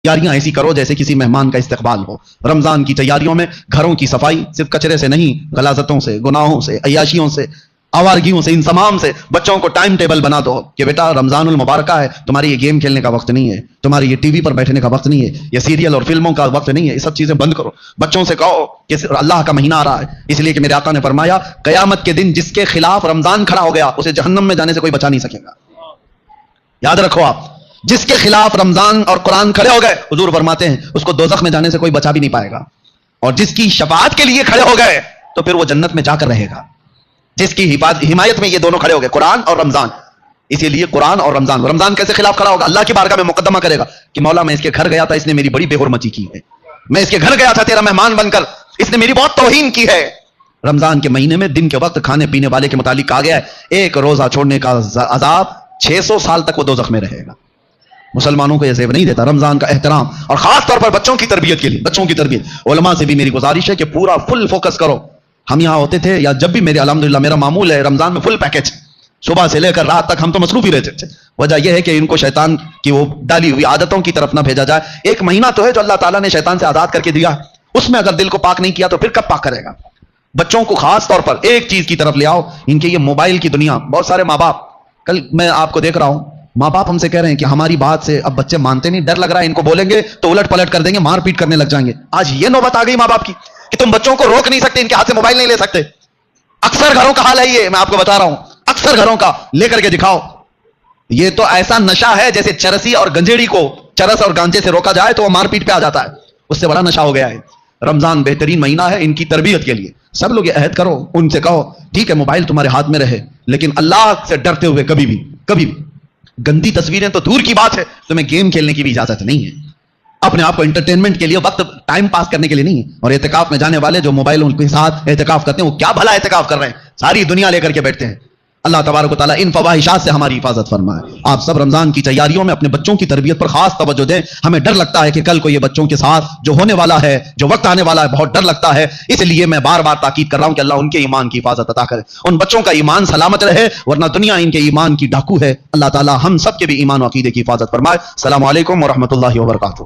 تیاریاں ایسی کرو جیسے کسی مہمان کا استقبال ہو۔ رمضان کی تیاریوں میں گھروں کی صفائی صرف کچرے سے نہیں، غلاظتوں سے، گناہوں سے، عیاشیوں سے، آوارگیوں سے، ان تمام سے بچوں کو ٹائم ٹیبل بنا دو کہ بیٹا رمضان المبارکہ ہے، تمہاری یہ گیم کھیلنے کا وقت نہیں ہے، تمہاری یہ ٹی وی پر بیٹھنے کا وقت نہیں ہے، یہ سیریل اور فلموں کا وقت نہیں ہے، یہ سب چیزیں بند کرو۔ بچوں سے کہو کہ اللہ کا مہینہ آ رہا ہے، اس لیے کہ میرے آقا نے فرمایا قیامت کے دن جس کے خلاف رمضان کھڑا ہو گیا اسے جہنم میں جانے سے کوئی بچا نہیں سکے گا۔ یاد رکھو آپ، جس کے خلاف رمضان اور قرآن کھڑے ہو گئے حضور فرماتے ہیں اس کو دوزخ میں جانے سے کوئی بچا بھی نہیں پائے گا، اور جس کی شفاعت کے لیے کھڑے ہو گئے تو پھر وہ جنت میں جا کر رہے گا، جس کی حمایت میں یہ دونوں کھڑے ہو گئے، قرآن اور رمضان۔ اسی لیے قرآن اور رمضان، رمضان کیسے خلاف کھڑا ہوگا؟ اللہ کی بارگاہ میں مقدمہ کرے گا کہ مولا میں اس کے گھر گیا تھا، اس نے میری بڑی بے حرمتی کی ہے، میں اس کے گھر گیا تھا تیرا مہمان بن کر، اس نے میری بہت توہین کی ہے۔ رمضان کے مہینے میں دن کے وقت کھانے پینے والے کے متعلق کہا گیا ہے ایک روزہ چھوڑنے کا عذاب 600 سال تک وہ دوزخ میں رہے گا۔ مسلمانوں کو یہ زیب نہیں دیتا رمضان کا احترام، اور خاص طور پر بچوں کی تربیت کے لیے، بچوں کی تربیت۔ علماء سے بھی میری گزارش ہے کہ پورا فل فوکس کرو۔ ہم یہاں ہوتے تھے یا جب بھی میرے الحمدللہ میرا معمول ہے رمضان میں فل پیکج، صبح سے لے کر رات تک ہم تو مصروف ہی رہتے تھے۔ وجہ یہ ہے کہ ان کو شیطان کی وہ ڈالی ہوئی عادتوں کی طرف نہ بھیجا جائے۔ ایک مہینہ تو ہے جو اللہ تعالیٰ نے شیطان سے آزاد کر کے دیا، اس میں اگر دل کو پاک نہیں کیا تو پھر کب پاک کرے گا؟ بچوں کو خاص طور پر ایک چیز کی طرف لے آؤ، ان کے یہ موبائل کی دنیا۔ بہت سارے ماں باپ، کل میں آپ کو دیکھ رہا ہوں، ماں باپ ہم سے کہہ رہے ہیں کہ ہماری بات سے اب بچے مانتے نہیں، ڈر لگ رہا ہے ان کو بولیں گے تو الٹ پلٹ کر دیں گے، مار پیٹ کرنے لگ جائیں گے۔ آج یہ نوبت آ گئی ماں باپ کی کہ تم بچوں کو روک نہیں سکتے، ان کے ہاتھ سے موبائل نہیں لے سکتے۔ اکثر گھروں کا حال ہے یہ، میں آپ کو بتا رہا ہوں، اکثر گھروں کا لے کر کے دکھاؤ۔ یہ تو ایسا نشہ ہے جیسے چرسی اور گنجیڑی کو چرس اور گانجے سے روکا جائے تو وہ مار پیٹ پہ آ جاتا ہے، اس سے بڑا نشہ ہو گیا ہے۔ رمضان بہترین مہینہ ہے ان کی تربیت کے لیے، سب لوگ یہ عہد کرو، ان سے کہو ٹھیک ہے موبائل تمہارے ہاتھ میں رہے لیکن اللہ سے ڈرتے ہوئے کبھی بھی گندی تصویریں تو دور کی بات ہے، تمہیں گیم کھیلنے کی بھی اجازت نہیں ہے، اپنے آپ کو انٹرٹینمنٹ کے لیے، وقت ٹائم پاس کرنے کے لیے نہیں۔ اور اعتکاف میں جانے والے جو موبائل ان کے ساتھ اعتکاف کرتے ہیں وہ کیا بھلا اعتکاف کر رہے ہیں، ساری دنیا لے کر کے بیٹھتے ہیں۔ اللہ تبارک و تعالیٰ ان فواحشات سے ہماری حفاظت فرمائے۔ آپ سب رمضان کی تیاریوں میں اپنے بچوں کی تربیت پر خاص توجہ دیں۔ ہمیں ڈر لگتا ہے کہ کل کو یہ بچوں کے ساتھ جو ہونے والا ہے، جو وقت آنے والا ہے، بہت ڈر لگتا ہے، اس لیے میں بار بار تاکید کر رہا ہوں کہ اللہ ان کے ایمان کی حفاظت عطا کرے، ان بچوں کا ایمان سلامت رہے، ورنہ دنیا ان کے ایمان کی ڈاکو ہے۔ اللہ تعالیٰ ہم سب کے بھی ایمان و عقیدے کی حفاظت فرمائے۔ السلام علیکم ورحمۃ اللہ وبرکاتہ۔